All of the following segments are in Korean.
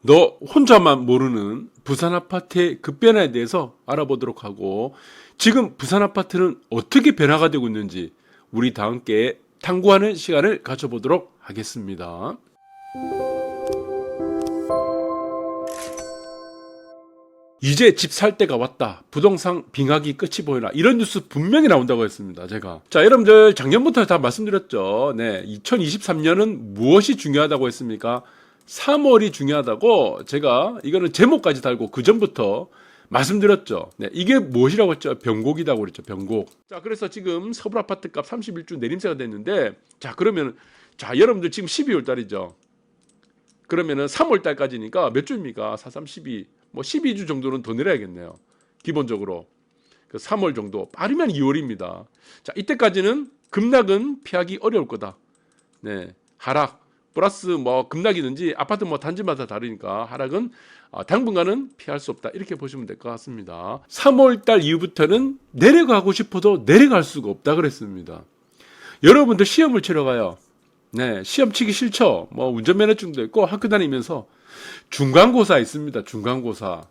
너 혼자만 모르는 부산 아파트의 급변화에 대해서 알아보도록 하고, 지금 부산 아파트는 어떻게 변화가 되고 있는지 우리 다 함께 탐구하는 시간을 가져보도록 하겠습니다. 이제 집 살 때가 왔다. 부동산 빙하기 끝이 보이나. 이런 뉴스 분명히 나온다고 했습니다. 제가. 자, 여러분들 작년부터 다 말씀드렸죠. 네, 2023년은 무엇이 중요하다고 했습니까? 3월이 중요하다고 제가 이거는 제목까지 달고 그 전부터 말씀드렸죠. 네, 이게 무엇이라고 했죠? 변곡이라고 그랬죠. 변곡. 자, 그래서 지금 서울 아파트 값 31주 내림세가 됐는데, 자, 그러면 자, 여러분들 지금 12월 달이죠. 그러면은 3월 달까지니까 몇 주입니까? 4, 3, 12. 뭐 12주 정도는 더 내려야겠네요. 기본적으로. 그 3월 정도. 빠르면 2월입니다. 자, 이때까지는 급락은 피하기 어려울 거다. 네. 하락. 플러스 뭐 급락이든지 아파트 뭐 단지마다 다르니까 하락은 당분간은 피할 수 없다. 이렇게 보시면 될 것 같습니다. 3월 달 이후부터는 내려가고 싶어도 내려갈 수가 없다 그랬습니다. 여러분들 시험을 치러 가요. 네, 시험 치기 싫죠. 뭐 운전면허증도 있고 학교 다니면서 중간고사 있습니다. 중간고사,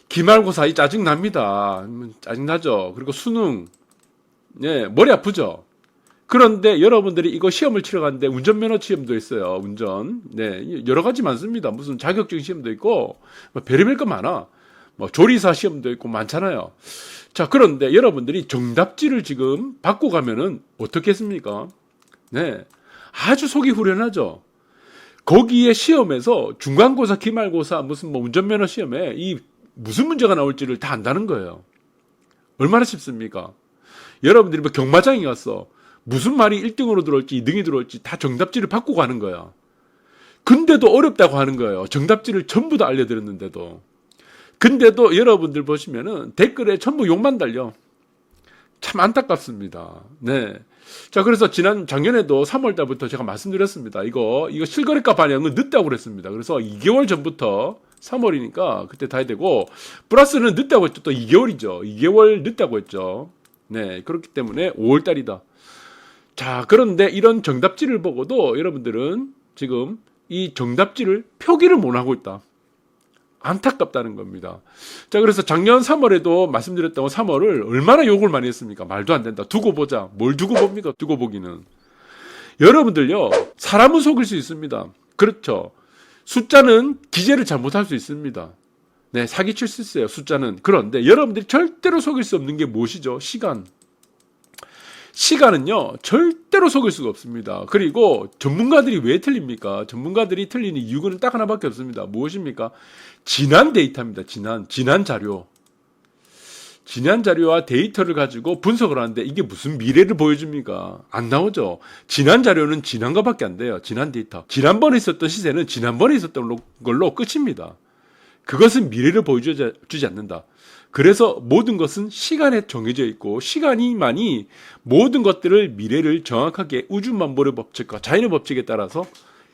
기말고사 이 짜증 납니다. 짜증 나죠. 그리고 수능, 네, 머리 아프죠. 그런데 여러분들이 이거 시험을 치러 가는데 운전면허 시험도 있어요. 운전, 네, 여러 가지 많습니다. 무슨 자격증 시험도 있고 뭐 별의별 거 많아. 뭐 조리사 시험도 있고 많잖아요. 자, 그런데 여러분들이 정답지를 지금 받고 가면은 어떻겠습니까? 네. 아주 속이 후련하죠. 거기에 시험에서 중간고사, 기말고사, 무슨 뭐 운전면허 시험에 이 무슨 문제가 나올지를 다 안다는 거예요. 얼마나 쉽습니까? 여러분들이 뭐 경마장에 갔어. 무슨 말이 1등으로 들어올지 2등이 들어올지 다 정답지를 받고 가는 거야. 근데도 어렵다고 하는 거예요. 정답지를 전부 다 알려드렸는데도. 근데도 여러분들 보시면은 댓글에 전부 욕만 달려. 참 안타깝습니다. 네. 자, 그래서 작년에도 3월 달부터 제가 말씀드렸습니다. 이거 실거래가 반영은 늦다고 그랬습니다. 그래서 2개월 전부터 3월이니까 그때 다 해야 되고, 플러스는 늦다고 했죠. 또 2개월이죠. 2개월 늦다고 했죠. 네. 그렇기 때문에 5월 달이다. 자, 그런데 이런 정답지를 보고도 여러분들은 지금 이 정답지를 표기를 못 하고 있다. 안타깝다는 겁니다. 자, 그래서 작년 3월에도 말씀드렸던 3월을 얼마나 욕을 많이 했습니까? 말도 안 된다. 두고 보자. 뭘 두고 봅니까? 두고 보기는. 여러분들요, 사람은 속일 수 있습니다. 그렇죠. 숫자는 기재를 잘못할 수 있습니다. 네, 사기칠 수 있어요. 숫자는. 그런데 여러분들이 절대로 속일 수 없는 게 무엇이죠? 시간. 시간은요, 절대로 속일 수가 없습니다. 그리고 전문가들이 왜 틀립니까? 전문가들이 틀리는 이유는 딱 하나밖에 없습니다. 무엇입니까? 지난 데이터입니다. 지난 자료. 지난 자료와 데이터를 가지고 분석을 하는데 이게 무슨 미래를 보여줍니까? 안 나오죠. 지난 자료는 지난 것밖에 안 돼요. 지난 데이터. 지난번에 있었던 시세는 지난번에 있었던 걸로 끝입니다. 그것은 미래를 보여주지 않는다. 그래서 모든 것은 시간에 정해져 있고 시간이만이 모든 것들을 미래를 정확하게 우주만물의 법칙과 자연의 법칙에 따라서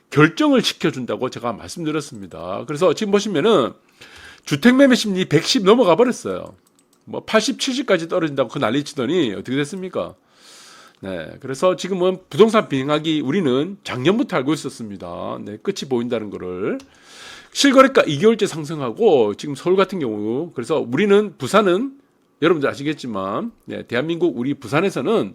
결정을 시켜준다고 제가 말씀드렸습니다. 그래서 지금 보시면은 주택매매 심리 110 넘어가 버렸어요. 뭐 80, 70까지 떨어진다고 그 난리치더니 어떻게 됐습니까? 네, 그래서 지금은 부동산 빙하기 우리는 작년부터 알고 있었습니다. 네, 끝이 보인다는 거를. 실거래가 2개월째 상승하고 지금 서울 같은 경우, 그래서 우리는 부산은 여러분들 아시겠지만, 네, 대한민국 우리 부산에서는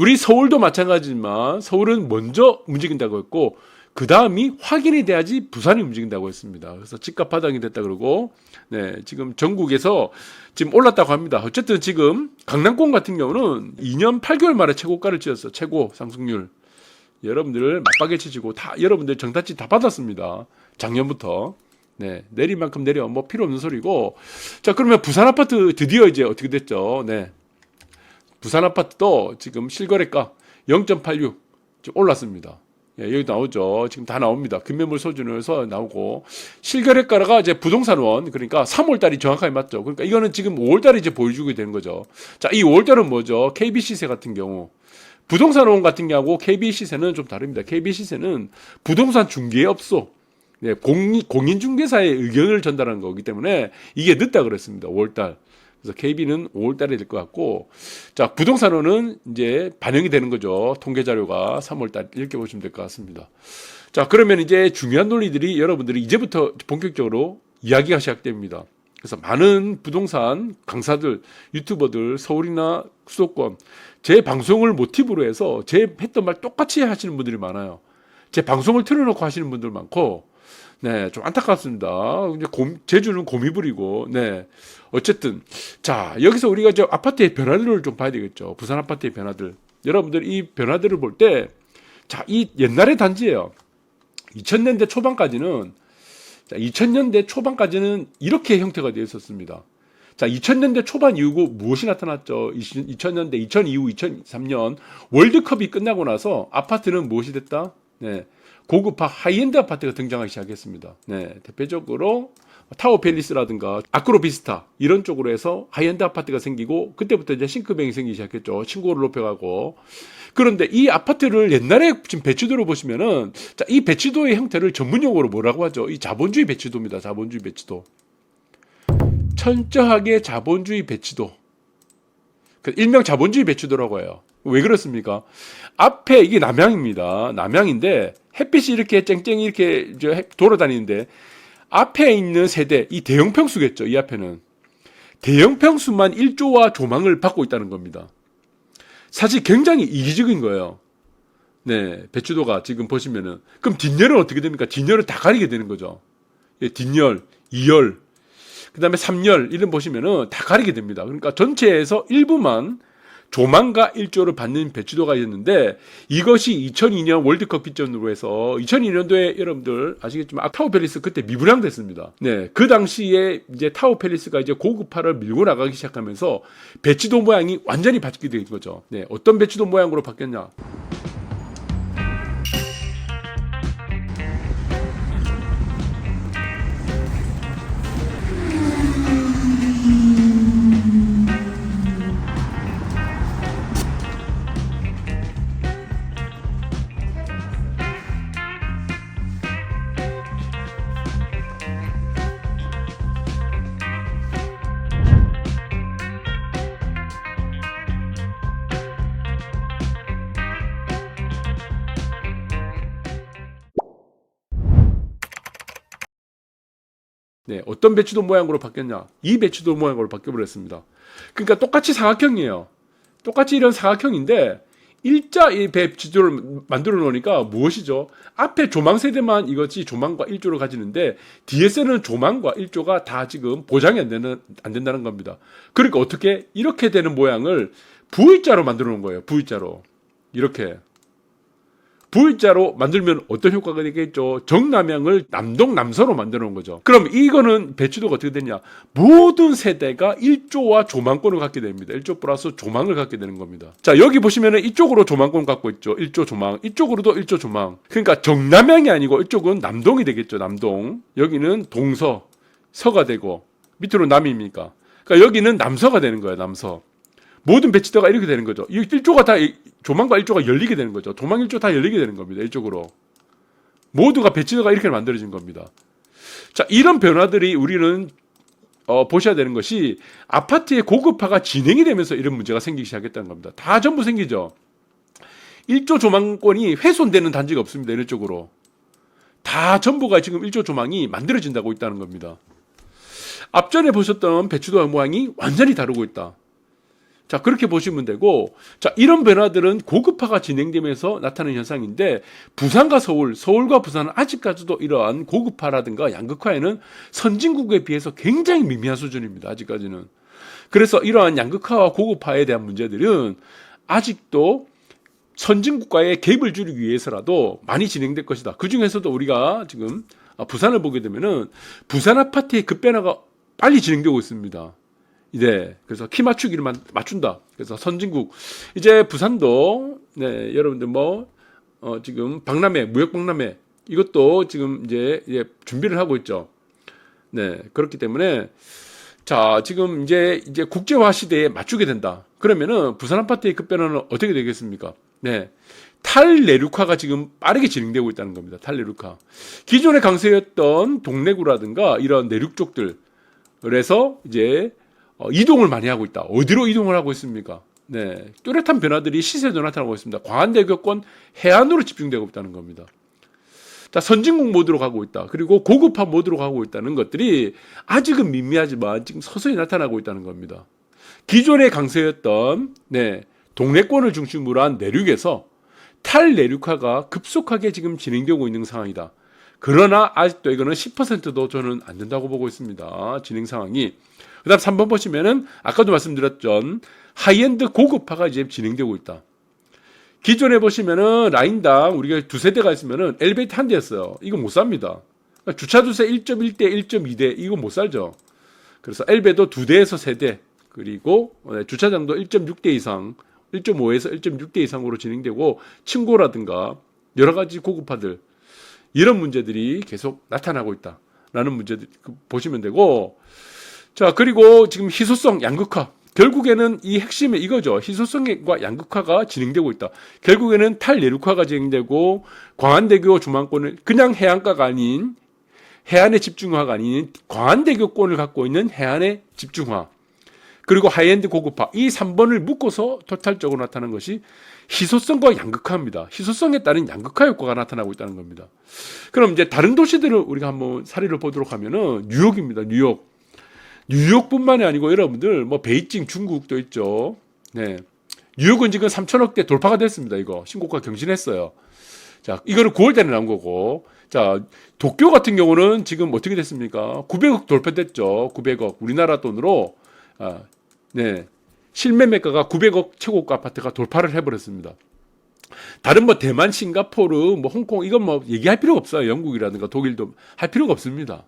우리 서울도 마찬가지지만 서울은 먼저 움직인다고 했고 그 다음이 확인이 돼야지 부산이 움직인다고 했습니다. 그래서 집값 바닥이 됐다 그러고, 네, 지금 전국에서 지금 올랐다고 합니다. 어쨌든 지금 강남권 같은 경우는 2년 8개월 만에 최고가를 찍었어. 최고 상승률. 여러분들 맞박에 치시고 다 여러분들 정답지 다 받았습니다. 작년부터. 네, 내릴 만큼 내려 뭐 필요 없는 소리고. 자, 그러면 부산 아파트 드디어 이제 어떻게 됐죠? 네, 부산 아파트도 지금 실거래가 0.86 지금 올랐습니다. 예, 여기 나오죠. 지금 다 나옵니다. 금매물 소준에서 나오고 실거래가가 이제 부동산원, 그러니까 3월 달이 정확하게 맞죠. 그러니까 이거는 지금 5월 달에 이제 보여주게 되는 거죠. 자, 이 5월 달은 뭐죠? KB 시세 같은 경우. 부동산원 같은 경우하고 KB 시세는 좀 다릅니다. KB 시세는 부동산 중개업소, 네, 공인중개사의 의견을 전달하는 거기 때문에 이게 늦다 그랬습니다. 5월달. 그래서 KB는 5월 달에 될 것 같고, 자, 부동산원은 이제 반영이 되는 거죠. 통계 자료가 3월 달 이렇게 보시면 될 것 같습니다. 자, 그러면 이제 중요한 논리들이 여러분들이 이제부터 본격적으로 이야기가 시작됩니다. 그래서 많은 부동산 강사들, 유튜버들, 서울이나 수도권, 제 방송을 모티브로 해서 제 했던 말 똑같이 하시는 분들이 많아요. 제 방송을 틀어놓고 하시는 분들 많고, 네, 좀 안타깝습니다. 이제 제주는 곰이 부리고, 네. 어쨌든, 자, 여기서 우리가 저 아파트의 변화들을 좀 봐야 되겠죠. 부산 아파트의 변화들. 여러분들 이 변화들을 볼 때, 자, 이 옛날의 단지예요. 2000년대 초반까지는, 자, 2000년대 초반까지는 이렇게 형태가 되어 있었습니다. 자, 2000년대 초반 이후 무엇이 나타났죠? 2000년대, 2002후 2003년 월드컵이 끝나고 나서 아파트는 무엇이 됐다? 네. 고급화 하이엔드 아파트가 등장하기 시작했습니다. 네. 대표적으로 타워 팰리스라든가 아크로비스타 이런 쪽으로 해서 하이엔드 아파트가 생기고 그때부터 이제 싱크뱅이 생기기 시작했죠. 층고를 높여가고. 그런데 이 아파트를 옛날에 지금 배치도로 보시면은 자, 이 배치도의 형태를 전문용어로 뭐라고 하죠? 이 자본주의 배치도입니다. 자본주의 배치도. 철저하게 자본주의 배치도. 일명 자본주의 배치도라고 해요. 왜 그렇습니까? 앞에 이게 남향입니다. 남향인데 햇빛이 이렇게 쨍쨍이 이렇게 돌아다니는데 앞에 있는 세대, 이 대형 평수겠죠. 이 앞에는. 대형 평수만 1조와 조망을 받고 있다는 겁니다. 사실 굉장히 이기적인 거예요. 네, 배추도가 지금 보시면은. 그럼 뒷열은 어떻게 됩니까? 뒷열은 다 가리게 되는 거죠. 예, 뒷열, 2열, 그 다음에 3열, 이런 보시면은 다 가리게 됩니다. 그러니까 전체에서 일부만 조망과 1조를 받는 배추도가 있었는데 이것이 2002년 월드컵 기점으로 해서 2002년도에 여러분들 아시겠지만 타워 팰리스 그때 미분양됐습니다. 네, 그 당시에 이제 타워 팰리스가 이제 고급화를 밀고 나가기 시작하면서 배추도 모양이 완전히 바뀌게 된 거죠. 네, 어떤 배추도 모양으로 바뀌었냐? 네, 어떤 배추도 모양으로 바뀌었냐? 이 배추도 모양으로 바뀌어버렸습니다. 그러니까 똑같이 사각형이에요. 똑같이 이런 사각형인데 일자 이 배추도를 만들어 놓으니까 무엇이죠? 앞에 조망 세대만 이것이 조망과 1조를 가지는데 뒤에서는 조망과 1조가 다 지금 보장이 안 된다는 겁니다. 그러니까 어떻게 이렇게 되는 모양을 V자로 만들어 놓은 거예요. V자로. 이렇게. V자로 만들면 어떤 효과가 되겠죠? 정남향을 남동 남서로 만들어 놓은 거죠. 그럼 이거는 배추도가 어떻게 되냐? 모든 세대가 1조와 조망권을 갖게 됩니다. 1조 플러스 조망을 갖게 되는 겁니다. 자, 여기 보시면은 이쪽으로 조망권 갖고 있죠. 1조 조망. 이쪽으로도 1조 조망. 그러니까 정남향이 아니고 이쪽은 남동이 되겠죠. 남동. 여기는 동서, 서가 되고 밑으로 남입니까? 그러니까 여기는 남서가 되는 거예요. 남서. 모든 배치도가 이렇게 되는 거죠. 이 1조가 다 조망과 1조가 열리게 되는 거죠. 조망 1조 다 열리게 되는 겁니다. 이쪽으로. 모두가 배치도가 이렇게 만들어진 겁니다. 자, 이런 변화들이 우리는 보셔야 되는 것이 아파트의 고급화가 진행이 되면서 이런 문제가 생기기 시작했다는 겁니다. 다 전부 생기죠. 1조 조망권이 훼손되는 단지가 없습니다. 이런 쪽으로. 다 전부가 지금 1조 조망이 만들어진다고 있다는 겁니다. 앞전에 보셨던 배추도 모양이 완전히 다르고 있다. 자, 그렇게 보시면 되고, 자, 이런 변화들은 고급화가 진행되면서 나타나는 현상인데, 부산과 서울과 부산은 아직까지도 이러한 고급화라든가 양극화에는 선진국에 비해서 굉장히 미미한 수준입니다. 아직까지는. 그래서 이러한 양극화와 고급화에 대한 문제들은 아직도 선진국가의 갭을 줄이기 위해서라도 많이 진행될 것이다. 그 중에서도 우리가 지금 부산을 보게 되면은 부산 아파트의 급변화가 빨리 진행되고 있습니다. 네, 그래서 키 맞추기를 맞춘다. 그래서 선진국 이제 부산도 네, 여러분들 지금 박람회 무역 박람회 이것도 지금 이제 준비를 하고 있죠. 네, 그렇기 때문에 자 지금 이제 국제화 시대에 맞추게 된다. 그러면은 부산 아파트의 급변화는 어떻게 되겠습니까? 네, 탈내륙화가 지금 빠르게 진행되고 있다는 겁니다. 탈내륙화. 기존의 강세였던 동래구라든가 이런 내륙 쪽들 그래서 이제 이동을 많이 하고 있다. 어디로 이동을 하고 있습니까? 네, 뚜렷한 변화들이 시세도 나타나고 있습니다. 광안대교권 해안으로 집중되고 있다는 겁니다. 자, 선진국 모드로 가고 있다. 그리고 고급화 모드로 가고 있다는 것들이 아직은 미미하지만 지금 서서히 나타나고 있다는 겁니다. 기존의 강세였던 동래권을 중심으로 한 내륙에서 탈내륙화가 급속하게 지금 진행되고 있는 상황이다. 그러나 아직도 이거는 10%도 저는 안 된다고 보고 있습니다. 진행 상황이. 그 다음 3번 보시면은 아까도 말씀드렸죠. 하이엔드 고급화가 이제 진행되고 있다. 기존에 보시면은 라인당 우리가 두세 대가 있으면은 엘리베이터 한 대였어요. 이거 못 삽니다. 그러니까 주차 두세 1.1대, 1.2대 이거 못 살죠. 그래서 엘베도 2대에서 3대 그리고 주차장도 1.6대 이상 1.5에서 1.6대 이상으로 진행되고 층고라든가 여러 가지 고급화들 이런 문제들이 계속 나타나고 있다라는 문제들 보시면 되고 자 그리고 지금 희소성 양극화 결국에는 이 핵심이 이거죠. 희소성과 양극화가 진행되고 있다. 결국에는 탈내륙화가 진행되고 광안대교 중앙권을 그냥 해안가가 아닌 해안의 집중화가 아닌 광안대교권을 갖고 있는 해안의 집중화 그리고 하이엔드 고급화 이 3번을 묶어서 토탈적으로 나타나는 것이 희소성과 양극화입니다. 희소성에 따른 양극화 효과가 나타나고 있다는 겁니다. 그럼 이제 다른 도시들을 우리가 한번 사례를 보도록 하면은 뉴욕입니다. 뉴욕뿐만이 아니고 여러분들 뭐 베이징 중국도 있죠. 네. 뉴욕은 지금 3천억대 돌파가 됐습니다. 이거 신고가 경신했어요. 자, 이거는 9월 달에 나온 거고. 자, 도쿄 같은 경우는 지금 어떻게 됐습니까? 900억 돌파됐죠. 900억. 우리나라 돈으로 실매 매가가 900억 최고가 아파트가 돌파를 해버렸습니다. 다른 뭐 대만, 싱가포르, 뭐 홍콩 이건 뭐 얘기할 필요가 없어요. 영국이라든가 독일도 할 필요가 없습니다.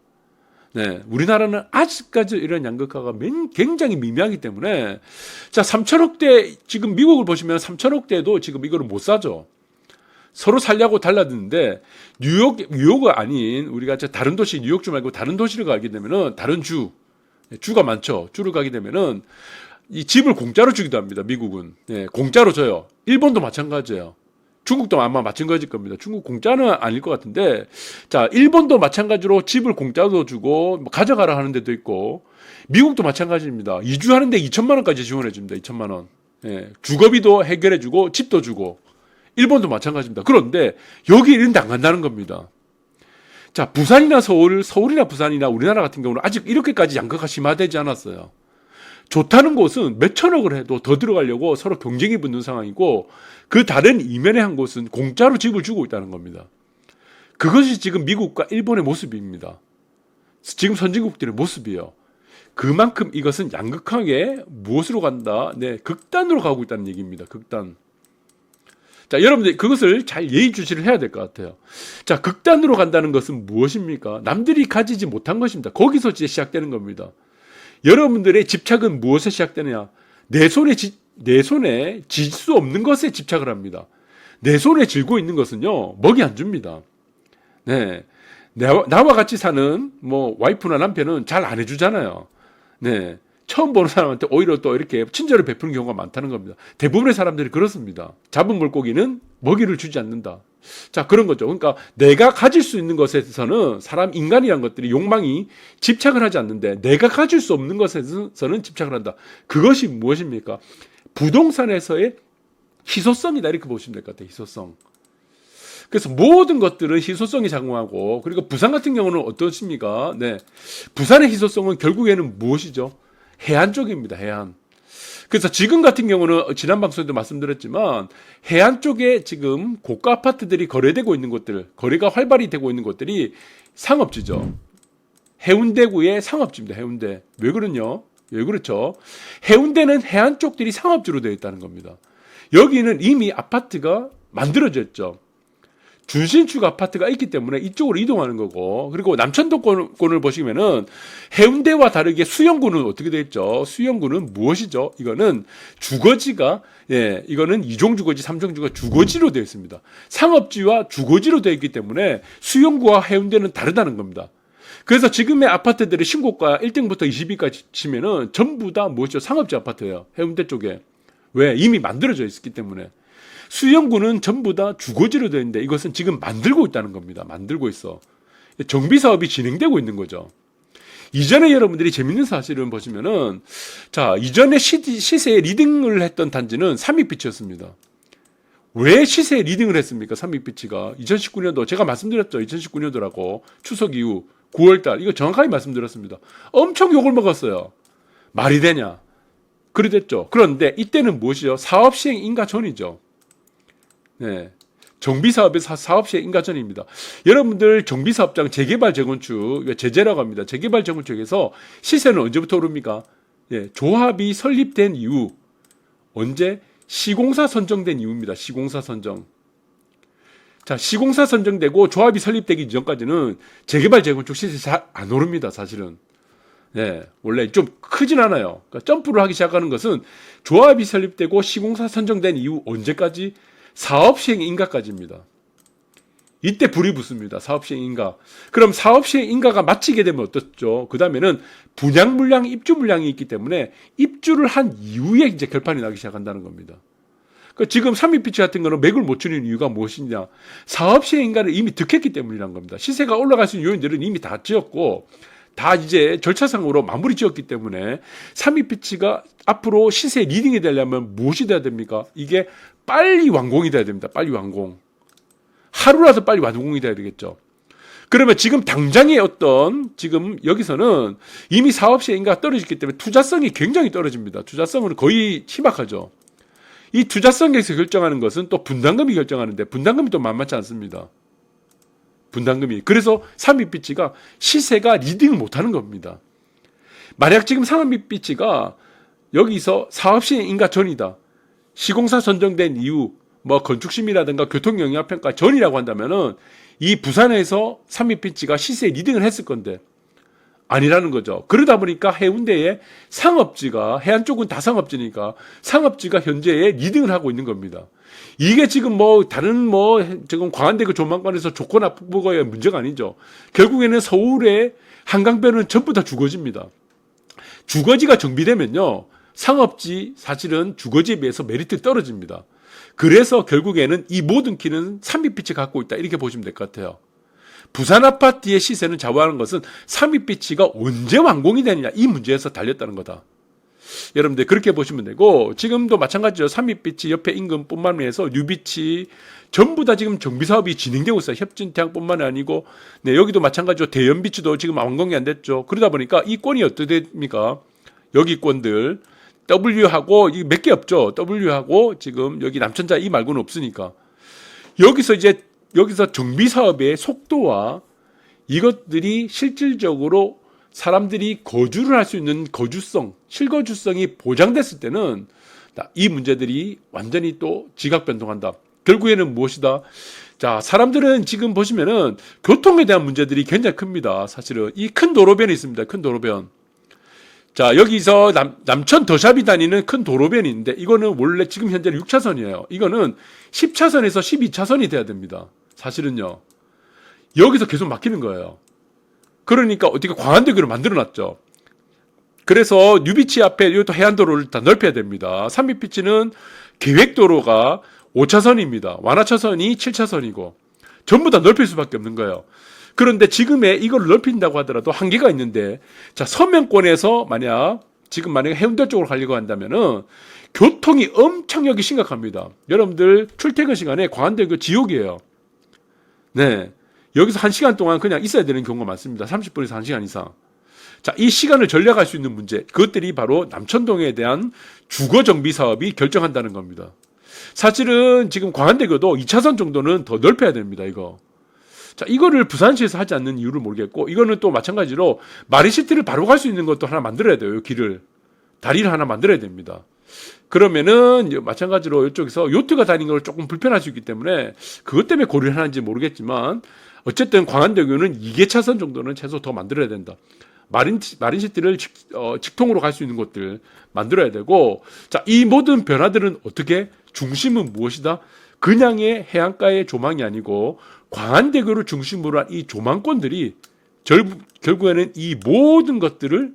네, 우리나라는 아직까지 이런 양극화가 굉장히 미미하기 때문에 자 3천억대 지금 미국을 보시면 3천억대도 지금 이거를 못 사죠. 서로 살려고 달라드는데 뉴욕이 아닌 우리가 다른 도시 뉴욕주 말고 다른 도시를 가게 되면은 다른 주가 많죠. 주를 가게 되면은 이 집을 공짜로 주기도 합니다. 미국은 공짜로 줘요. 일본도 마찬가지예요. 중국도 아마 마찬가지일 겁니다. 중국 공짜는 아닐 것 같은데, 자, 일본도 마찬가지로 집을 공짜로 주고, 뭐 가져가라 하는 데도 있고, 미국도 마찬가지입니다. 이주하는데 2천만 원까지 지원해 줍니다. 2천만 원. 주거비도 해결해 주고, 집도 주고, 일본도 마찬가지입니다. 그런데 여기 이런 데 안 간다는 겁니다. 자, 부산이나 서울이나 부산이나 우리나라 같은 경우는 아직 이렇게까지 양극화 심화되지 않았어요. 좋다는 곳은 몇 천억을 해도 더 들어가려고 서로 경쟁이 붙는 상황이고 그 다른 이면의 한 곳은 공짜로 집을 주고 있다는 겁니다. 그것이 지금 미국과 일본의 모습입니다. 지금 선진국들의 모습이에요. 그만큼 이것은 양극하게 무엇으로 간다? 극단으로 가고 있다는 얘기입니다. 극단. 자, 여러분들 그것을 잘 예의주시를 해야 될 것 같아요. 자, 극단으로 간다는 것은 무엇입니까? 남들이 가지지 못한 것입니다. 거기서 이제 시작되는 겁니다. 여러분들의 집착은 무엇에 시작되느냐? 내 손에 질 수 없는 것에 집착을 합니다. 내 손에 쥐고 있는 것은요, 먹이 안 줍니다. 네. 나와 같이 사는 뭐 와이프나 남편은 잘 안 해주잖아요. 네. 처음 보는 사람한테 오히려 또 이렇게 친절을 베푸는 경우가 많다는 겁니다. 대부분의 사람들이 그렇습니다. 잡은 물고기는 먹이를 주지 않는다. 자, 그런 거죠. 그러니까 내가 가질 수 있는 것에서는 인간이란 것들이 욕망이 집착을 하지 않는데 내가 가질 수 없는 것에서는 집착을 한다. 그것이 무엇입니까? 부동산에서의 희소성이다. 이렇게 보시면 될 것 같아요. 희소성. 그래서 모든 것들은 희소성이 작용하고 그리고 부산 같은 경우는 어떻습니까? 부산의 희소성은 결국에는 무엇이죠? 해안 쪽입니다. 해안. 그래서 지금 같은 경우는 지난 방송에도 말씀드렸지만 해안 쪽에 지금 고가 아파트들이 거래되고 있는 곳들, 거래가 활발히 되고 있는 곳들이 상업지죠. 해운대구의 상업지입니다. 해운대. 왜 그러냐? 왜 그렇죠? 해운대는 해안 쪽들이 상업지로 되어 있다는 겁니다. 여기는 이미 아파트가 만들어졌죠. 준신축 아파트가 있기 때문에 이쪽으로 이동하는 거고 그리고 남천도권을 보시면은 해운대와 다르게 수영구는 어떻게 되어 있죠? 수영구는 무엇이죠? 이거는 주거지가 이거는 2종 주거지, 3종 주거지 주거지로 되어 있습니다. 상업지와 주거지로 되어 있기 때문에 수영구와 해운대는 다르다는 겁니다. 그래서 지금의 아파트들의 신고가 1등부터 20위까지 치면은 전부 다 무엇이죠? 상업지 아파트예요. 해운대 쪽에. 왜? 이미 만들어져 있기 때문에. 수영구는 전부 다 주거지로 되어 있는데 이것은 지금 만들고 있다는 겁니다. 만들고 있어. 정비 사업이 진행되고 있는 거죠. 이전에 여러분들이 재밌는 사실을 보시면은, 자, 이전에 시세에 리딩을 했던 단지는 삼익빛이었습니다. 왜 시세에 리딩을 했습니까? 삼익빛이가 2019년도 제가 말씀드렸죠. 2019년도라고 추석 이후 9월달 이거 정확하게 말씀드렸습니다. 엄청 욕을 먹었어요. 말이 되냐? 그래 됐죠. 그런데 이때는 무엇이죠? 사업 시행 인가 전이죠. 네. 정비사업에서 사업시행 인가 전입니다. 여러분들 정비사업장 재개발 재건축 제재라고 합니다. 재개발 재건축에서 시세는 언제부터 오릅니까? 예, 조합이 설립된 이후 언제? 시공사 선정된 이후입니다. 시공사 선정. 자, 시공사 선정되고 조합이 설립되기 이전까지는 재개발 재건축 시세 잘 안 오릅니다. 사실은. 예, 원래 좀 크진 않아요. 그러니까 점프를 하기 시작하는 것은 조합이 설립되고 시공사 선정된 이후 언제까지? 사업시행 인가까지입니다. 이때 불이 붙습니다. 사업시행 인가. 그럼 사업시행 인가가 마치게 되면 어떻죠? 그 다음에는 분양 물량, 입주 물량이 있기 때문에 입주를 한 이후에 이제 결판이 나기 시작한다는 겁니다. 그러니까 지금 삼익빛 같은 거는 매물 못 추리는 이유가 무엇이냐? 사업시행 인가를 이미 득했기 때문이란 겁니다. 시세가 올라갈 수 있는 요인들은 이미 다 지었고 다 이제 절차상으로 마무리 지었기 때문에 삼익빛이가 앞으로 시세 리딩이 되려면 무엇이 돼야 됩니까? 이게 빨리 완공이 돼야 됩니다. 빨리 완공. 하루라도 빨리 완공이 돼야 되겠죠. 그러면 지금 당장의 어떤 지금 여기서는 이미 사업 시행인가 떨어졌기 때문에 투자성이 굉장히 떨어집니다. 투자성은 거의 희박하죠. 이 투자성에서 결정하는 것은 또 분담금이 결정하는데 분담금이 또 만만치 않습니다. 분담금이. 그래서 삼익빛이가 시세가 리딩을 못하는 겁니다. 만약 지금 삼익빛이가 여기서 사업 시행인가 전이다. 시공사 선정된 이후 뭐 건축심의라든가 교통영향평가 전이라고 한다면은 이 부산에서 삼익빛이가 시세 리딩을 했을 건데 아니라는 거죠. 그러다 보니까 해운대의 상업지가 해안 쪽은 다 상업지니까 상업지가 현재에 리딩을 하고 있는 겁니다. 이게 지금 뭐 다른 뭐 지금 광안대교 조망관에서 좋고 나쁘고의 문제가 아니죠. 결국에는 서울의 한강변은 전부 다 주거지입니다. 주거지가 정비되면요. 상업지 사실은 주거지에 비해서 메리트 떨어집니다. 그래서 결국에는 이 모든 키는 삼익빛이 갖고 있다. 이렇게 보시면 될 것 같아요. 부산 아파트의 시세는 좌우하는 것은 삼익빛이가 언제 완공이 되느냐 이 문제에서 달렸다는 거다. 여러분들 그렇게 보시면 되고 지금도 마찬가지로 삼익빛이 옆에 인근뿐만 해서 뉴빛이 전부 다 지금 정비사업이 진행되고 있어요. 협진태양뿐만 아니고 네, 여기도 마찬가지로 대연비치도 지금 완공이 안 됐죠. 그러다 보니까 이 건이 어떻게 됩니까? 여기 건들 W하고 몇 개 없죠. W하고 지금 여기 남천자 이 말고는 없으니까 여기서 정비 사업의 속도와 이것들이 실질적으로 사람들이 거주를 할 수 있는 거주성, 실거주성이 보장됐을 때는 이 문제들이 완전히 또 지각 변동한다. 결국에는 무엇이다? 자, 사람들은 지금 보시면은 교통에 대한 문제들이 굉장히 큽니다. 사실은 이 큰 도로변이 있습니다. 큰 도로변. 자, 여기서 남천 더샵이 다니는 큰 도로변이 있는데 이거는 원래 지금 현재 6차선이에요. 이거는 10차선에서 12차선이 돼야 됩니다. 사실은요. 여기서 계속 막히는 거예요. 그러니까 어떻게 광안대교를 만들어놨죠. 그래서 뉴비치 앞에 이것도 해안도로를 다 넓혀야 됩니다. 삼익빛은 계획도로가 5차선입니다. 완화차선이 7차선이고 전부 다 넓힐 수밖에 없는 거예요. 그런데 지금의 이걸 넓힌다고 하더라도 한계가 있는데, 자, 서면권에서 만약 해운대 쪽으로 가려고 한다면은 교통이 엄청 여기 심각합니다. 여러분들 출퇴근 시간에 광안대교 지옥이에요. 네. 여기서 1시간 동안 그냥 있어야 되는 경우가 많습니다. 30분에서 1시간 이상. 자, 이 시간을 전략할 수 있는 문제, 그것들이 바로 남천동에 대한 주거 정비 사업이 결정한다는 겁니다. 사실은 지금 광안대교도 2차선 정도는 더 넓혀야 됩니다, 이거. 자, 이거를 부산시에서 하지 않는 이유를 모르겠고, 이거는 또 마찬가지로 마린시티를 바로 갈 수 있는 것도 하나 만들어야 돼요. 길을. 다리를 하나 만들어야 됩니다. 그러면은 마찬가지로 이쪽에서 요트가 다니는 걸 조금 불편할 수 있기 때문에 그것 때문에 고려를 하는지 모르겠지만 어쨌든 광안대교는 2개차선 정도는 최소 더 만들어야 된다. 마린시티를 직통으로 갈 수 있는 곳들 만들어야 되고, 자, 이 모든 변화들은 어떻게? 중심은 무엇이다? 그냥의 해안가의 조망이 아니고 광안대교를 중심으로 한 이 조망권들이 결국에는 이 모든 것들을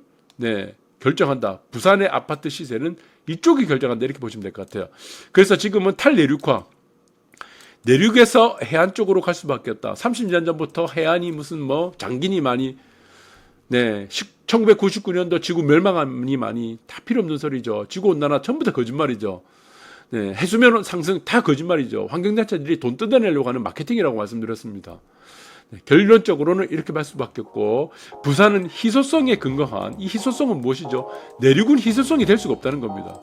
결정한다. 부산의 아파트 시세는 이쪽이 결정한다. 이렇게 보시면 될 것 같아요. 그래서 지금은 탈내륙화. 내륙에서 해안 쪽으로 갈 수밖에 없다. 30년 전부터 해안이 무슨 장기니 많이 1999년도 지구 멸망하니 많이 다 필요 없는 소리죠. 지구온난화 전부 다 거짓말이죠. 네, 해수면 상승 다 거짓말이죠. 환경단체들이 돈 뜯어내려고 하는 마케팅이라고 말씀드렸습니다. 네, 결론적으로는 이렇게 말 수밖에 없고, 부산은 희소성에 근거한, 이 희소성은 무엇이죠? 내륙은 희소성이 될 수가 없다는 겁니다.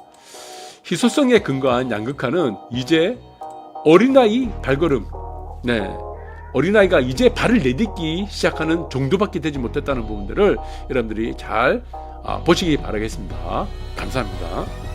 희소성에 근거한 양극화는 이제 어린아이 발걸음, 네, 어린아이가 이제 발을 내딛기 시작하는 정도밖에 되지 못했다는 부분들을 여러분들이 잘 보시기 바라겠습니다. 감사합니다.